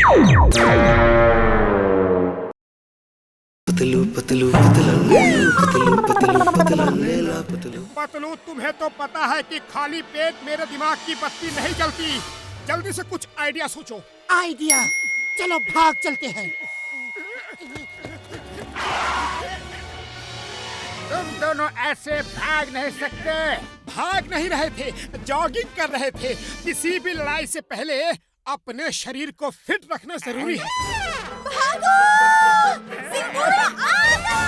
पतलू पतलू पतला पतलू पतलू पतला पतलू। पतलू, तुम्हें तो पता है कि खाली पेट मेरे दिमाग की बत्ती नहीं जलती। जल्दी से कुछ आइडिया सोचो। आइडिया? चलो भाग चलते हैं। तुम दोनों ऐसे भाग नहीं सकते। भाग नहीं रहे थे, जॉगिंग कर रहे थे। किसी भी लड़ाई से पहले अपने शरीर को फिट रखना जरूरी है। भागो! सिंदूरा आ गया!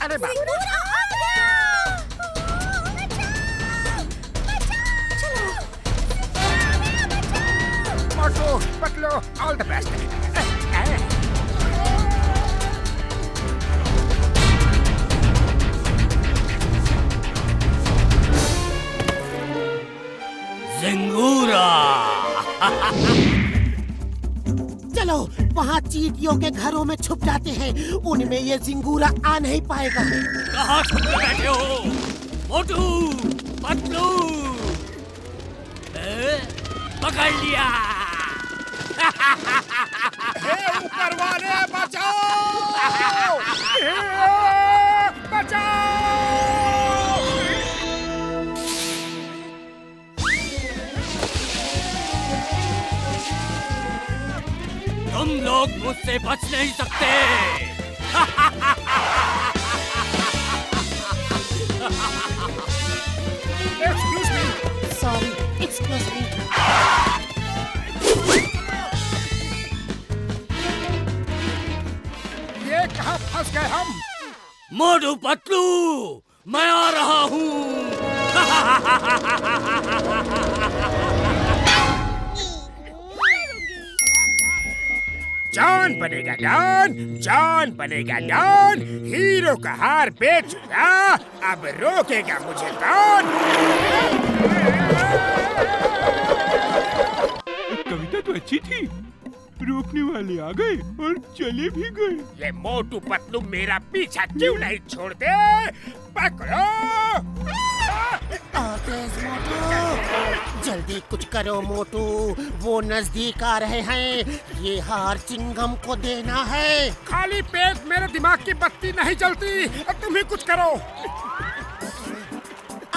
अरे बाप रे! सिंदूरा आ गया! बचाओ! चलो! मोटू, पतलू, ऑल द बेस्ट। झिंगूरा! चलो वहाँ चींटियों के घरों में छुप जाते हैं। उनमें ये झिंगूरा आ नहीं पाएगा। कहाँ छुप के बैठे हो? मोटू, पतलू, पकड़ लिया! हे ऊपर वाले, बचाओ! बचाओ! तुम लोग मुझसे बच नहीं सकते। Excuse me. Sorry, excuse me. ये कहाँ फंस गए हम? मोटू पतलू, मैं आ रहा हूँ। जॉन बनेगा डॉन, जॉन बनेगा डॉन। हीरो का हार बेचूंगा, अब रोकेगा मुझे कौन? कविता तो अच्छी थी, रोकने वाले आ गए और चले भी गए। ये मोटू पतलू मेरा पीछा क्यों नहीं छोड़ते? पकड़ो! तेज मोटू, जल्दी कुछ करो मोटू, वो नजदीक आ रहे हैं। ये हार चिंगम को देना है। खाली पेट मेरे दिमाग की बत्ती नहीं जलती। तुम ही कुछ करो।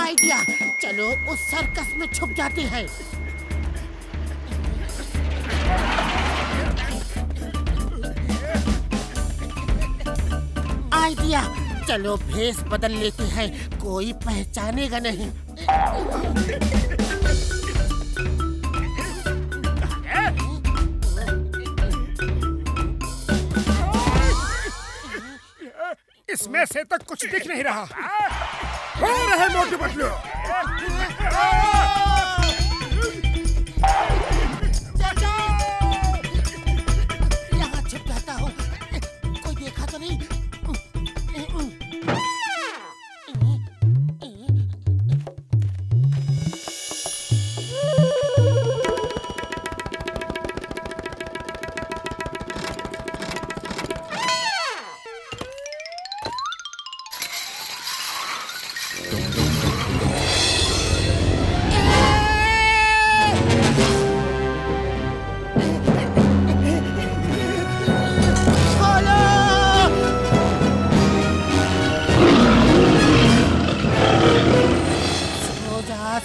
आइडिया! चलो उस सर्कस में छुप जाते हैं। आइडिया! चलो भेस बदल लेते हैं, कोई पहचानेगा नहीं। इसमें से तो कुछ दिख नहीं रहा। हो रहे मोटू पतलू। यहाँ छुप जाता हूँ, कोई देखा तो नहीं।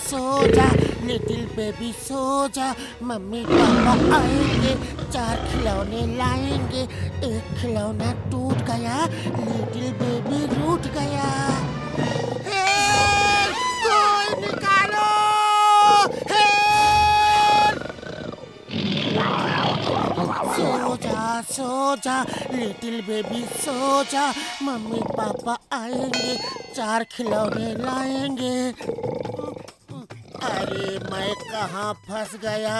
सो जा लिटिल बेबी, सो जा। मम्मी पापा आएंगे, 4 खिलौने लाएंगे। एक खिलौना टूट गया, लिटिल बेबी रूठ गया। हेल्प! कोई निकालो! हेल्प! सो जा लिटिल बेबी, सो जा। मम्मी पापा आएंगे, 4 खिलौने लाएंगे। अरे मैं कहाँ फंस गया?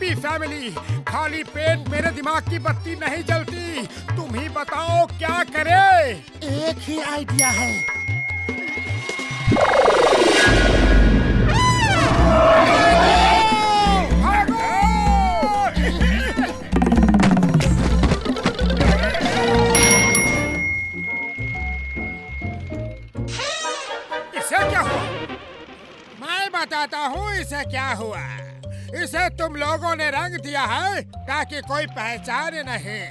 Happy family. खाली पेट मेरे दिमाग की बत्ती नहीं जलती। तुम ही बताओ क्या करे। एक ही आइडिया है। इसे क्या हुआ? मैं बताता हूँ इसे क्या हुआ। इसे तुम लोगों ने रंग दिया है ताकि कोई पहचाने नहीं,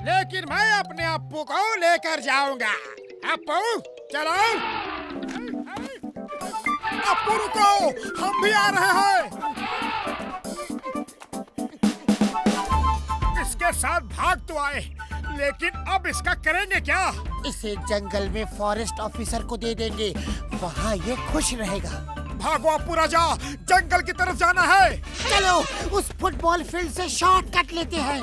लेकिन मैं अपने अप्पू को लेकर जाऊंगा। अप्पू चलो। अप्पू रुको, हम भी आ रहे हैं। इसके साथ भाग तो आए, लेकिन अब इसका करेंगे क्या? इसे जंगल में फॉरेस्ट ऑफिसर को दे देंगे, वहाँ ये खुश रहेगा। भागो अप्पू राजा, जंगल की तरफ जाना है। चलो उस फुटबॉल फील्ड से शॉर्टकट लेते हैं।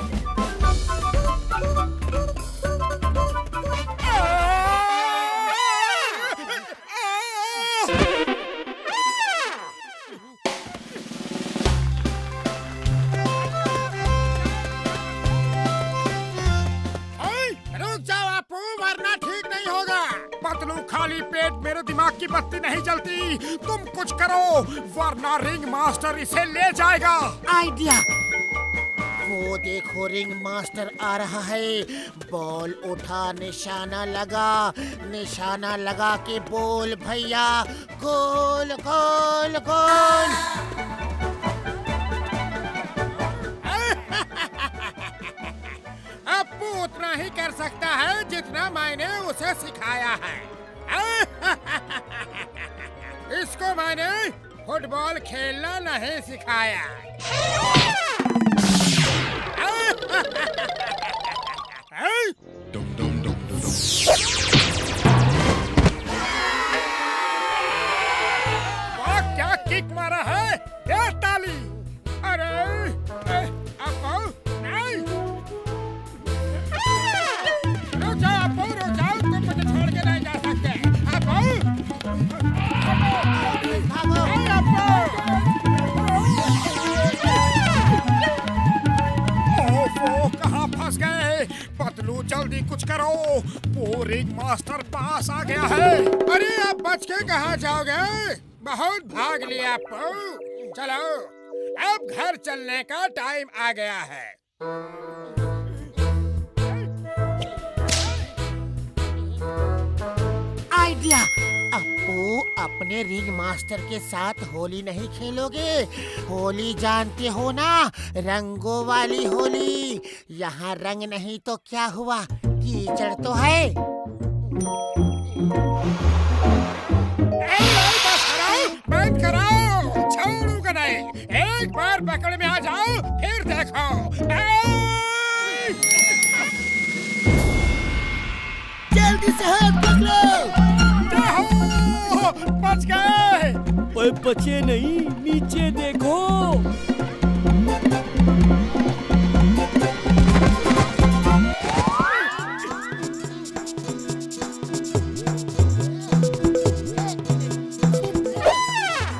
रुक जाओ अप्पू, वरना ठीक नहीं होगा। पतलू खाली पेट मेरे दिमाग की बत्ती नहीं जलती। तुम कुछ करो वरना रिंग मास्टर इसे ले जाएगा। आइडिया। वो देखो रिंग मास्टर आ रहा है। बॉल उठा, निशाना लगा के बोल भैया गोल गोल गोल। अप्पू उतना ही कर सकता है जितना मैंने उसे सिखाया है। इसको मैंने फुटबॉल खेलना नहीं सिखाया। वाह क्या किक मारा है, क्या ताली। अरे अप्पू नहीं, रुक जाओ अप्पू, रुक जाओ, तुम मुझे छोड़ के नहीं जा सकते। अप्पू भागो। ओफो, कहाँ फंस गए? पतलू जल्दी कुछ करो, वो रिंग मास्टर पास आ गया है। अरे आप बच के कहाँ जाओगे? बहुत भाग लिया अप्पू। चलो अब घर चलने का टाइम आ गया है। आइडिया। अप्पू अपने रिंग मास्टर के साथ होली नहीं खेलोगे? होली जानते हो ना, रंगों वाली होली। यहाँ रंग नहीं तो क्या हुआ, कीचड़ तो है। बंद कराओ, छोड़ूंगा नहीं। एक बार पकड़ में आ जाओ, फिर देखो। जल्दी से हाथ पकड़ो। बच गए। ओए बचे नहीं, नीचे देखो।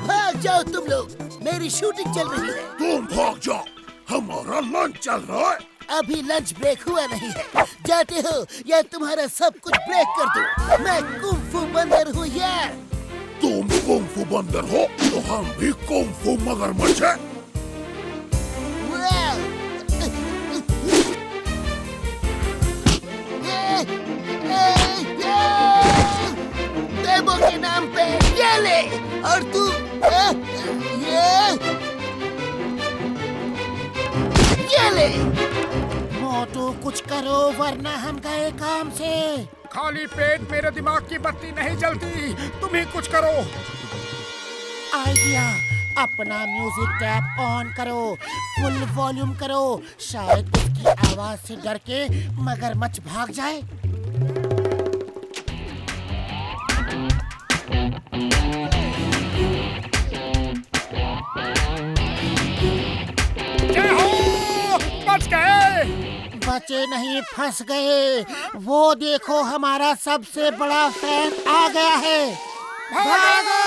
भाग जाओ तुम लोग, मेरी शूटिंग चल रही है। तुम भाग जाओ, हमारा लंच चल रहा है। अभी लंच ब्रेक हुआ नहीं है। जाते हो या तुम्हारा सब कुछ ब्रेक कर दूं। मैं कुंफू बंदर हूँ यार। तुम कुंफू बंदर हो तो हम भी कुंफू मगरमच्छ हैं। वाह! देवों के नाम पे ये ले, और तू ये ले। मोटू कुछ करो वरना हम गए काम से। खाली पेट मेरे दिमाग की बत्ती नहीं जलती। तुम ही कुछ करो। आइडिया। अपना म्यूजिक टैप ऑन करो, फुल वॉल्यूम करो। शायद उसकी आवाज से डर के मगरमच्छ भाग जाए। क्या हो? बच गए। बचे नहीं, फंस गए। वो देखो हमारा सबसे बड़ा फैन आ गया है। भागो!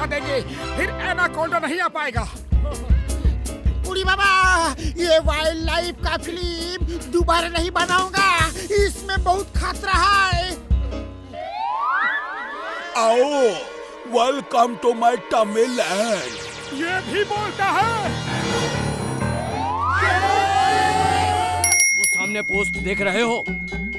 उड़ा देंगे, फिर एनाकोंडा नहीं आ पाएगा। उड़ी बाबा, ये वाइल्ड लाइफ का फिल्म दोबारा नहीं बनाऊंगा, इसमें बहुत खतरा है। आओ, वेलकम टू माय तमिलनाडु। ये भी बोलता है। वो सामने पोस्ट देख रहे हो,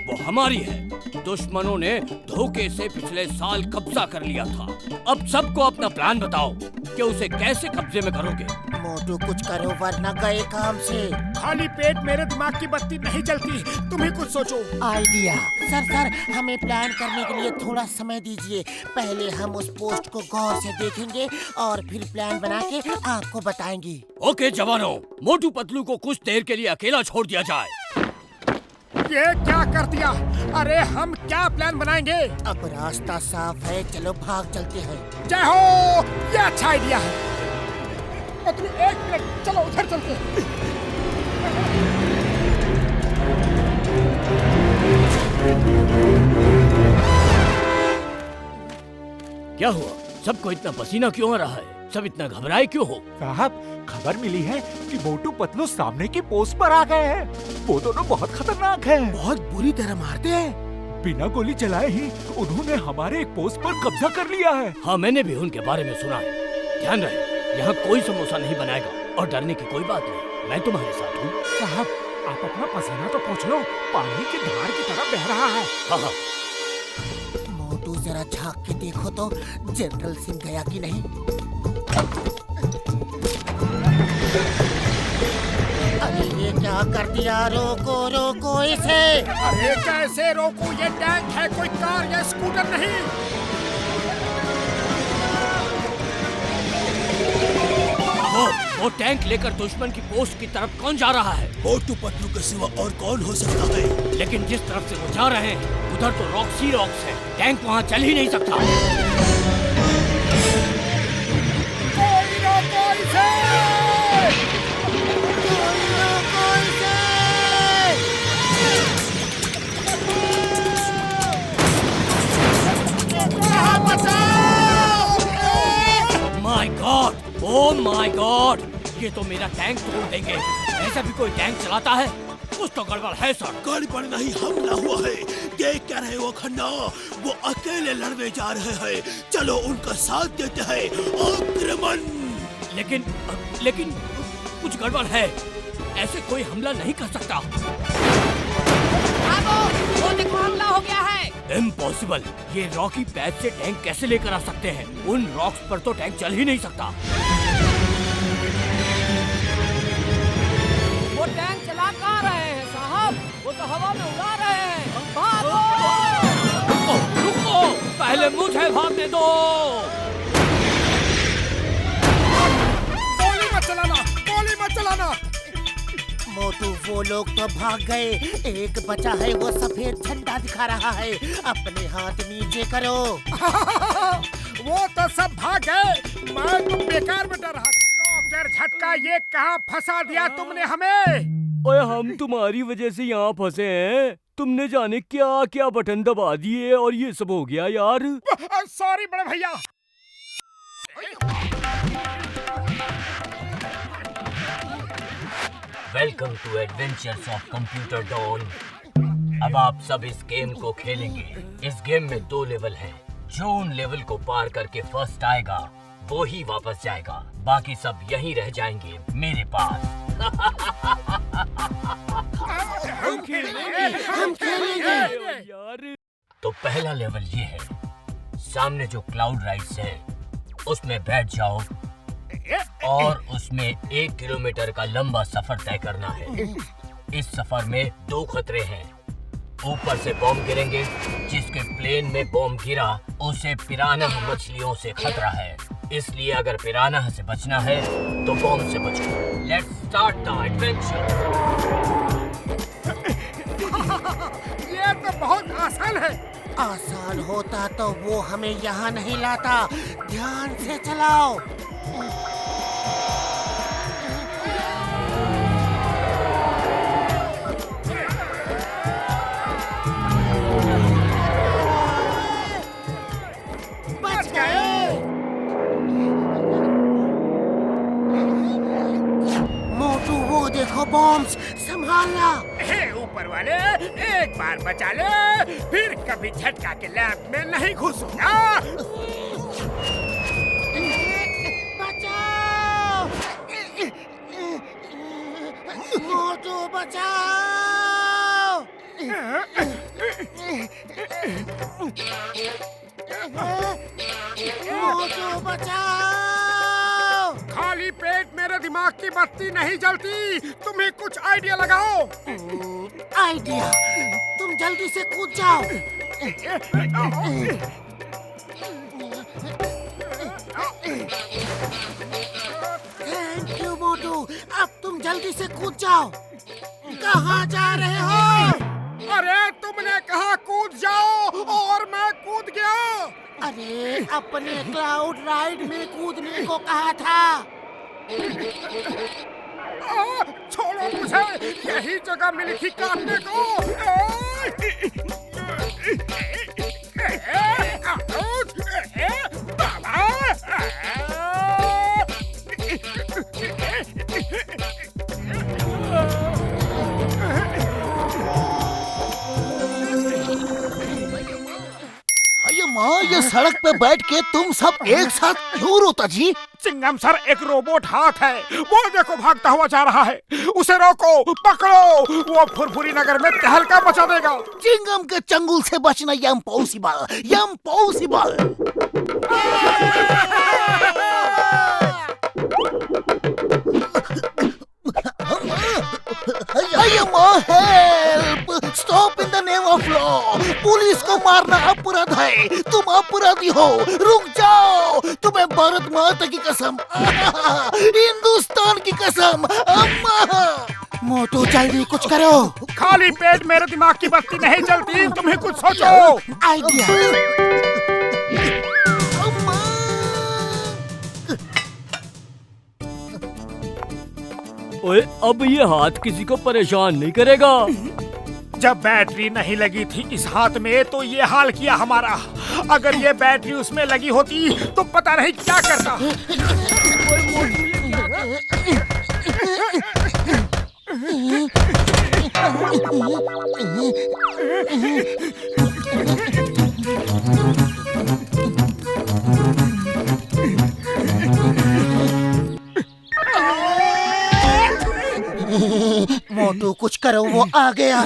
वो हमारी है। दुश्मनों ने धोखे से पिछले साल कब्जा कर लिया था। अब सबको अपना प्लान बताओ कि उसे कैसे कब्जे में करोगे। मोटू कुछ करो वरना गए काम से। खाली पेट मेरे दिमाग की बत्ती नहीं जलती, तुम ही कुछ सोचो। आइडिया। सर हमें प्लान करने के लिए थोड़ा समय दीजिए। पहले हम उस पोस्ट को गौर से देखेंगे और फिर प्लान बना के आपको बताएंगे। ओके जवानों, मोटू पतलू को कुछ देर के लिए अकेला छोड़ दिया जाए। ये क्या कर दिया? अरे हम क्या प्लान बनाएंगे? अब रास्ता साफ है, चलो भाग चलते हैं। जय हो, ये अच्छा आइडिया है। पतलू एक मिनट, चलो उधर चलते हैं। क्या हुआ? सबको इतना पसीना क्यों आ रहा है? सब इतना घबराए क्यों हो? साहब, खबर मिली है कि मोटू पतलू सामने की पोस्ट पर आ गए हैं। वो दोनों बहुत खतरनाक हैं। बहुत बुरी तरह मारते हैं। बिना गोली चलाए ही उन्होंने हमारे एक पोस्ट पर कब्जा कर लिया है। हाँ, मैंने भी उनके बारे में सुना है। ध्यान रहे, यहाँ कोई समोसा नहीं बनाएगा और डरने की कोई बात नहीं। मैं तुम्हारे साथ हूँ। साहब, आप अपना पसीना तो पोंछ लो, पानी की धार की तरह बह रहा है। हाँ। मोटू जरा झांक के देखो तो जनरल सिंह गया कि नहीं। अरे ये क्या कर दिया? रोको इसे। अरे कैसे रोकूं? ये टैंक है, कोई कार या स्कूटर नहीं। वो टैंक लेकर दुश्मन की पोस्ट की तरफ कौन जा रहा है? मोटू पतलू के सिवा और कौन हो सकता है? लेकिन जिस तरफ से वो जा रहे हैं उधर तो रॉक्स ही रॉक्स है। टैंक वहाँ चल ही नहीं सकता। कोई रोको इसे! My God, oh my God, ये तो मेरा टैंक तोड़ देंगे। ऐसा भी कोई टैंक चलाता है? कुछ तो गड़बड़ है सर। गड़बड़ नहीं, हमला हुआ है। देख क्या रहे हो खन्ना? वो अकेले लड़ने जा रहे हैं। चलो उनका साथ देते हैं। आक्रमण! लेकिन कुछ गड़बड़ है। ऐसे कोई हमला नहीं कर सकता। वो देखो, हमला हो गया है। इम्पॉसिबल। ये रॉकी पैच से टैंक कैसे लेकर आ सकते हैं? उन रॉक्स पर तो टैंक चल ही नहीं सकता। वो टैंक चला कहाँ रहे हैं साहब? वो तो हवा में उड़ा रहे हैं। भागो! रुको, पहले मुझे भागने दो। गोली मत चलाना, गोली मत चलाना। मोटू, वो लोग तो भाग गए। एक बचा है, वो सफेद झंडा दिखा रहा है। अपने हाथ नीचे करो। वो तो सब भाग गए, मैं तो बेकार में डर रहा था। डॉक्टर झटका, ये कहाँ फंसा दिया तुमने हमें? ओए, हम तुम्हारी वजह से यहाँ फंसे हैं। तुमने जाने क्या क्या बटन दबा दिए और ये सब हो गया यार। सॉरी बड़े भैया। Welcome to adventures of computer Don. अब आप सब इस गेम को खेलेंगे। इस गेम में 2 लेवल हैं। जो उन लेवल को पार करके फर्स्ट आएगा वो ही वापस जाएगा। बाकी सब यहीं रह जाएंगे मेरे पास। हम खेलेंगे यार। तो पहला लेवल ये है। सामने जो क्लाउड राइड्स है उसमें बैठ जाओ और उसमें 1 किलोमीटर का लंबा सफर तय करना है। इस सफर में 2 खतरे हैं। ऊपर से बॉम्ब गिरेंगे। जिसके प्लेन में बॉम्ब गिरा उसे पिरान्हा मछलियों से खतरा है। इसलिए अगर पिरान्हा से बचना है तो बॉम्ब से बचो। Let's start the adventure. ये तो बहुत आसान है। आसान होता तो वो हमें यहाँ नहीं लाता। ध्यान से चलाओ। बच गए। संभालना। हे ऊपर वाले, एक बार बचा ले, फिर कभी झटका के लैब में नहीं घुसूंगा। बचाओ मोटू, बचाओ। मोटू बचाओ। खाली पेट मेरे दिमाग की बत्ती नहीं जलती, तुम्हें कुछ आइडिया लगाओ। आइडिया? तुम जल्दी से कूद जाओ। थैंक यू मोटू, अब तुम जल्दी से कूद जाओ। कहाँ जा रहे हो? अरे तुमने कहा कूद जाओ और मैं कूद गया। अरे अपने क्लाउड राइड में कूदने को कहा था। छोड़ो मुझे, यही जगह मिली थी काटने को। माँ, ये सड़क पे बैठ के तुम सब एक साथ क्यों रोता जी? चिंगम सर, एक रोबोट हाथ है, वो देखो भागता हुआ जा रहा है। उसे रोको, पकड़ो, वो फुरफुरी नगर में तहलका मचा देगा। चिंगम के चंगुल से बचना impossible, impossible. Help! Stop in the name of law. Police को मारना अपराध है, तुम अपराधी हो। रुक जाओ, तुम्हें भारत माता की कसम, हिंदुस्तान की कसम, अम्मा। मोटू जल्दी कुछ करो। खाली पेट मेरे दिमाग की बत्ती नहीं जलती, तुम्हें कुछ सोचो। आइडिया। ओए, अब ये हाथ किसी को परेशान नहीं करेगा। जब बैटरी नहीं लगी थी इस हाथ में तो ये हाल किया हमारा। अगर ये बैटरी उसमें लगी होती तो पता नहीं क्या करता। मोटू कुछ करो, वो आ गया।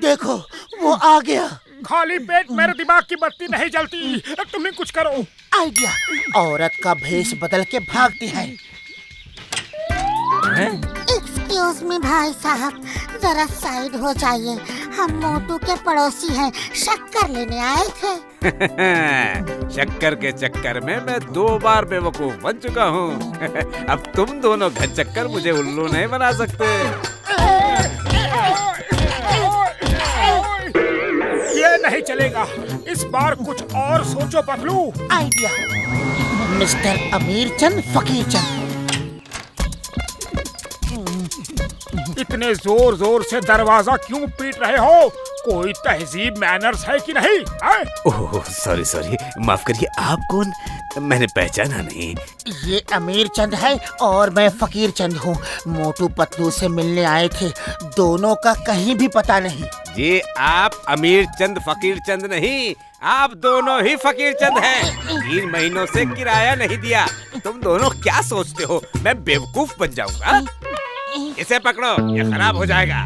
देखो, वो आ गया। खाली पेट मेरे दिमाग की बत्ती नहीं जलती, तुम्हें कुछ करो। आइडिया। औरत का भेष बदल के भागती है। एक्सक्यूज मी भाई साहब, जरा साइड हो जाइए। हम मोटू के पड़ोसी हैं, शक्कर लेने आए थे। शक्कर के चक्कर में मैं 2 बार बेवकूफ बन चुका हूँ। अब तुम दोनों घर चक्कर मुझे उल्लू नहीं बना सकते। ये नहीं चलेगा, इस बार कुछ और सोचो पतलू। आइडिया। मिस्टर अमीर चंद फकीर चंद। इतने जोर जोर से दरवाजा क्यों पीट रहे हो? कोई तहजीब मैनर्स है कि नहीं? ओह सॉरी, माफ करिए। आप कौन? मैंने पहचाना नहीं। ये अमीर चंद है और मैं फकीर चंद हूँ। मोटू पतलू से मिलने आए थे, दोनों का कहीं भी पता नहीं। ये आप अमीर चंद फकीर चंद नहीं, आप दोनों ही फकीर चंद हैं। 3 महीनों से किराया नहीं दिया। तुम दोनों क्या सोचते हो मैं बेवकूफ बन जाऊंगा? इसे पकड़ो, ये खराब हो जाएगा।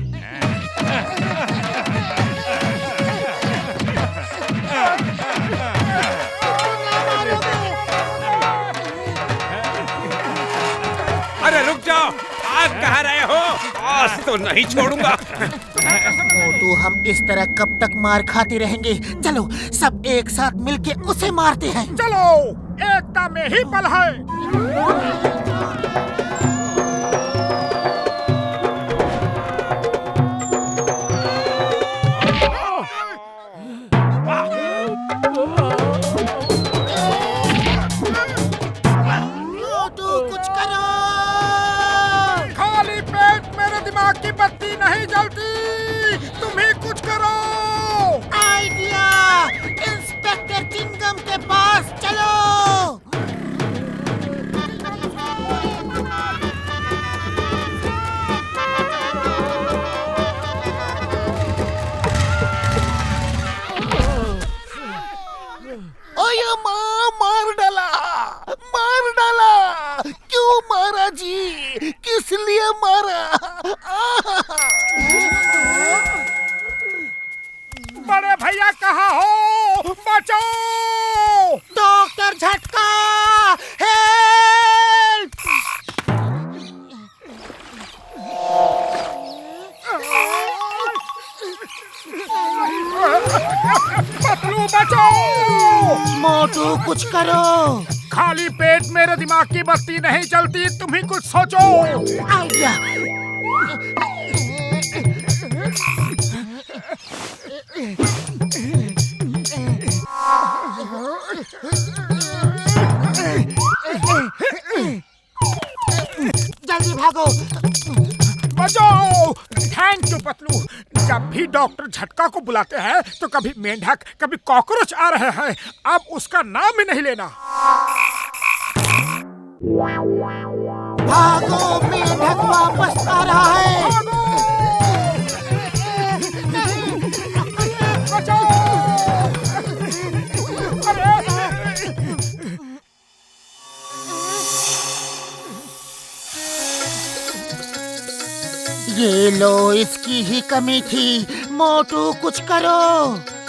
अरे रुक जाओ, भाग कहाँ रहे हो? आज तो नहीं छोड़ूंगा। मोटू, हम इस तरह कब तक मार खाते रहेंगे? चलो सब एक साथ मिलके उसे मारते हैं। चलो, एकता में ही बल है। मारा। बड़े भैया कहाँ हो? बचाओ! डॉक्टर झटका, हेल्प! पतलू बचाओ! मोटू कुछ करो। खाली पेट मेरे दिमाग की बत्ती नहीं चलती, तुम ही कुछ सोचो। आइडिया। जल्दी भागो। बचाओ! Thank you Patlu. जब भी डॉक्टर झटका को बुलाते हैं तो कभी मेंढक कभी कॉकरोच आ रहे हैं, अब उसका नाम ही नहीं लेना। भागो, मेंढक वापस आ रहा है। ये लो, इसकी ही कमी थी। मोटू कुछ करो।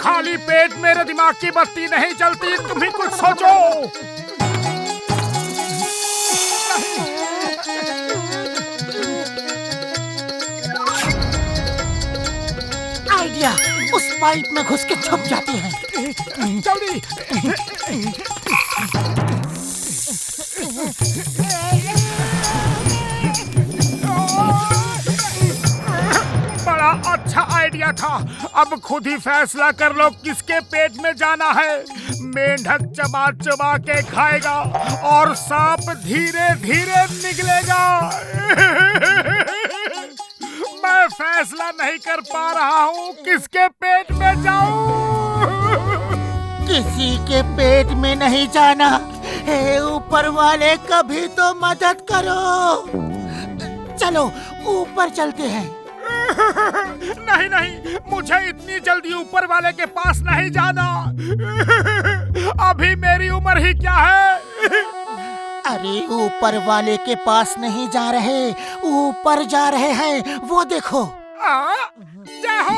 खाली पेट मेरे दिमाग की बत्ती नहीं चलती, तुम ही कुछ सोचो। आइडिया, उस पाइप में घुस के छुप जाते हैं। जल्दी। बड़ा अच्छा आइडिया था। अब खुद ही फैसला कर लो किसके पेट में जाना है। मेंढक चबा चबा के खाएगा और सांप धीरे धीरे निकलेगा। मैं फैसला नहीं कर पा रहा हूँ किसके पेट में जाऊँ। किसी के पेट में नहीं जाना। हे ऊपर वाले, कभी तो मदद करो। चलो ऊपर चलते हैं। नहीं नहीं, मुझे इतनी जल्दी ऊपर वाले के पास नहीं जाना। अभी मेरी उम्र ही क्या है। अरे ऊपर वाले के पास नहीं जा रहे, ऊपर जा रहे हैं। वो देखो। जय हो।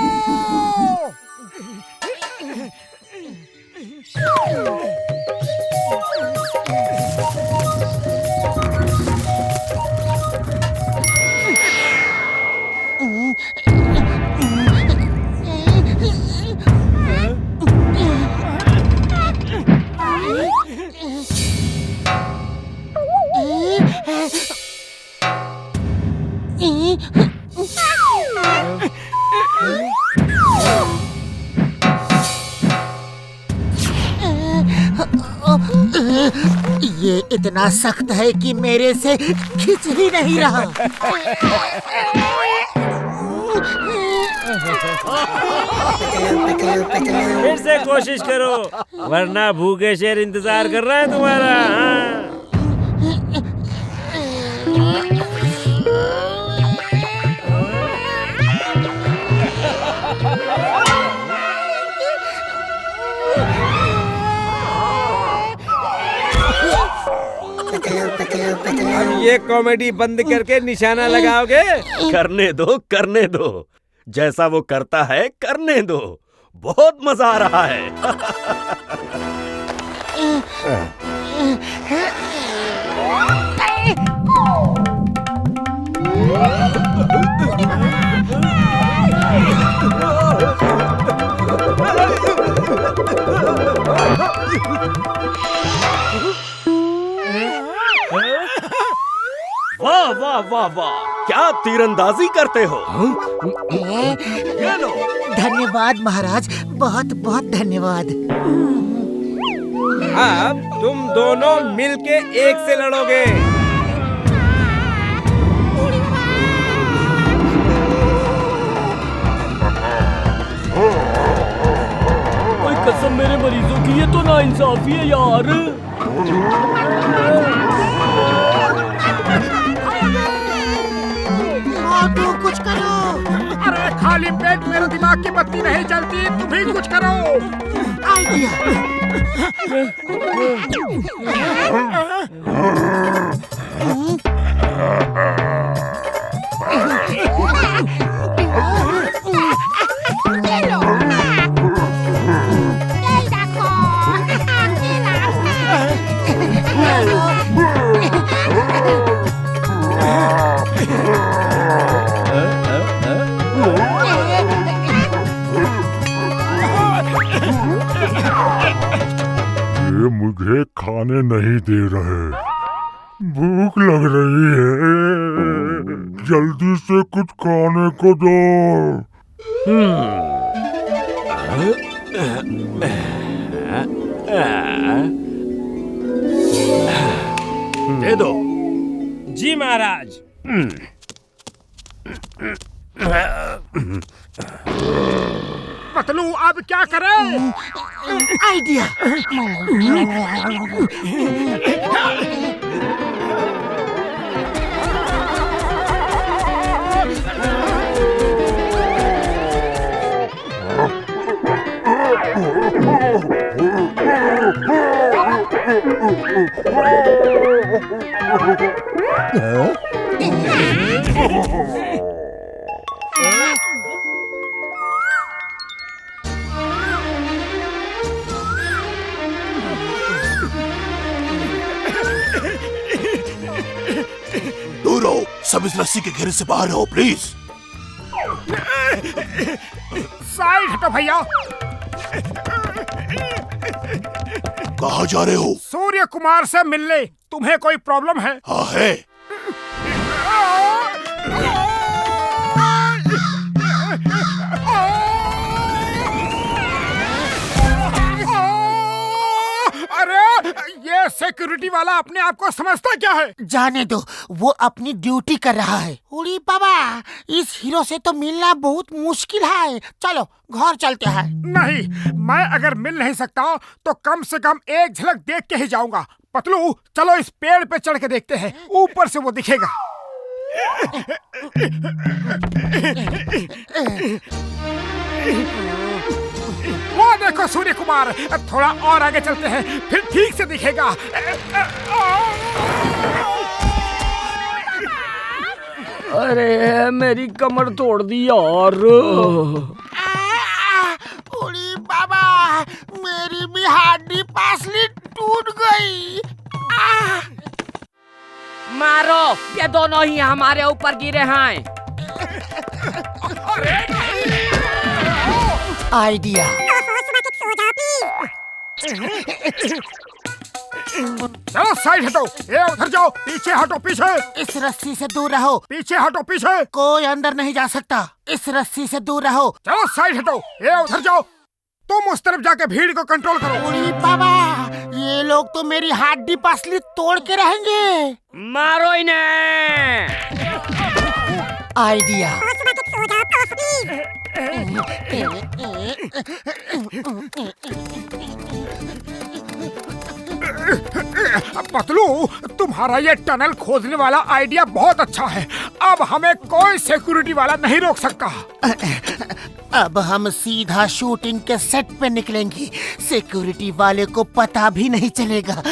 ये इतना सख्त है कि मेरे से खिंच ही नहीं रहा। फिर से कोशिश करो, वरना भूखे शेर इंतजार कर रहा है तुम्हारा। ये कॉमेडी बंद करके निशाना लगाओगे? करने दो। जैसा वो करता है करने दो। बहुत मजा आ रहा है। वाह वाह वाह वाह, क्या तीरंदाजी करते हो। ये लो। धन्यवाद महाराज, बहुत बहुत धन्यवाद। अब तुम दोनों मिलके एक से लड़ोगे। कसम मेरे मरीजों की, ये तो नाइंसाफी है यार। मोटू कुछ करो। अरे खाली पेट मेरे दिमाग की बत्ती नहीं चलती, तुम ही कुछ करो। आइडिया। खाने नहीं दे रहे। भूख लग रही है, जल्दी से कुछ खाने को दो। दे दो। जी महाराज। पतलू अब क्या करें? आइडिया। दूर रहो, सब इस रस्सी के घेरे से बाहर रहो प्लीज। साइड हटो भैया। कहाँ जा रहे हो? सूर्य कुमार से मिलने। तुम्हें कोई प्रॉब्लम है? हाँ है। अरे ये सिक्योरिटी वाला अपने आप को समझता क्या है? जाने दो, वो अपनी ड्यूटी कर रहा है। उड़ी बाबा, इस हीरो से तो मिलना बहुत मुश्किल है। चलो घर चलते हैं। नहीं, मैं अगर मिल नहीं सकता तो कम से कम एक झलक देख के ही जाऊंगा। पतलू चलो इस पेड़ पे चढ़ के देखते हैं, ऊपर से वो दिखेगा। वो देखो सूर्य कुमार, थोड़ा और आगे चलते हैं, फिर ठीक से दिखेगा। अरे मेरी कमर तोड़ दी यार। उड़ी बाबा, मेरी भी हड्डी पासली टूट गई। मारो, ये दोनों ही हमारे ऊपर गिरे हैं। आइडिया। चलो साइड हटो, ये उधर जाओ, पीछे हटो, पीछे। इस रस्सी से दूर रहो। पीछे हटो, पीछे। कोई अंदर नहीं जा सकता। इस रस्सी से दूर रहो। चलो साइड हटो, ये उधर जाओ। तुम उस तरफ जाके भीड़ को कंट्रोल करो। उड़ी बाबा, ये लोग तो मेरी हड्डी पसली तोड़ के रहेंगे। मारो इन्हें। आइडिया। पतलू, तुम्हारा ये टनल खोदने वाला आइडिया बहुत अच्छा है। अब हमें कोई सिक्योरिटी वाला नहीं रोक सकता। अब हम सीधा शूटिंग के सेट पे निकलेंगे। सिक्योरिटी वाले को पता भी नहीं चलेगा।